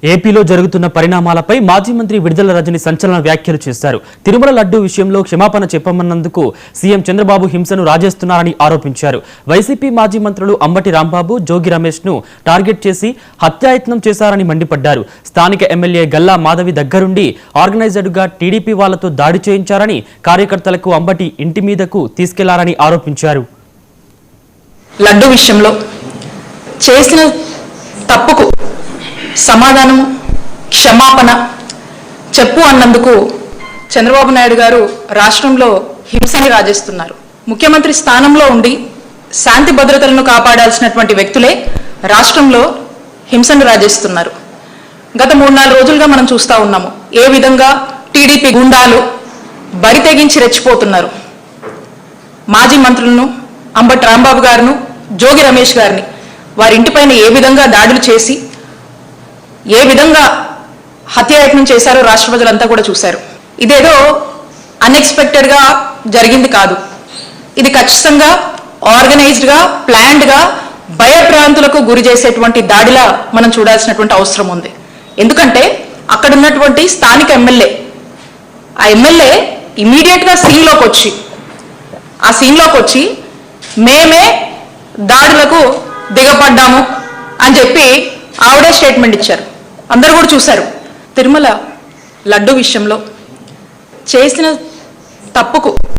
ఏపీలో జరుగుతున్న పరిణామాలపై మాజీ మంత్రి విడుదల రజని సంచలన వ్యాఖ్యలు చేశారు. తిరుమల లడ్డూ విషయంలో క్షమాపణ చెప్పమన్నందుకు సీఎం చంద్రబాబు హింసను రాజేస్తున్నారని ఆరోపించారు. వైసీపీ మాజీ మంత్రులు అంబటి రాంబాబు, జోగి రమేష్ ను టార్గెట్ చేసి హత్యాయత్నం చేశారని మండిపడ్డారు. స్థానిక ఎమ్మెల్యే గల్లా మాధవి దగ్గరుండి ఆర్గనైజర్గా టీడీపీ వాళ్లతో దాడి చేయించారని, కార్యకర్తలకు అంబటి ఇంటి మీదకు తీసుకెళ్లారని ఆరోపించారు. లడ్డూ విషయంలో చేసిన తప్పుకు సమాధానం, క్షమాపణ చెప్పు అన్నందుకు చంద్రబాబు నాయుడు గారు రాష్ట్రంలో హింసని రాజేస్తున్నారు. ముఖ్యమంత్రి స్థానంలో ఉండి శాంతి భద్రతలను కాపాడాల్సినటువంటి వ్యక్తులే రాష్ట్రంలో హింసను రాజేస్తున్నారు. గత 3-4 రోజులుగా మనం చూస్తూ ఉన్నాము ఏ విధంగా టీడీపీ గుండాలు బరి తెగించి రెచ్చిపోతున్నారు. మాజీ మంత్రులను అంబటి రాంబాబు గారును, జోగి రమేష్ గారిని వారి ఇంటిపైన ఏ విధంగా దాడులు చేసి ఏ విధంగా హత్యాయత్నం చేశారో రాష్ట్ర ప్రజలంతా కూడా చూశారు. ఇదేదో అన్ఎక్స్పెక్టెడ్గా జరిగింది కాదు. ఇది ఖచ్చితంగా ఆర్గనైజ్డ్గా, ప్లాన్డ్గా భయభ్రాంతులకు గురి చేసేటువంటి దాడిలా మనం చూడాల్సినటువంటి అవసరం ఉంది. ఎందుకంటే అక్కడ ఉన్నటువంటి స్థానిక ఎమ్మెల్యే, ఆ ఎమ్మెల్యే ఇమీడియట్గా సీన్లోకి వచ్చి మేమే దాడులకు దిగపడ్డాము అని చెప్పి ఆవిడే స్టేట్మెంట్ ఇచ్చారు. అందరూ కూడా చూశారు. తిరుమల లడ్డు విషయంలో చేసిన తప్పుకు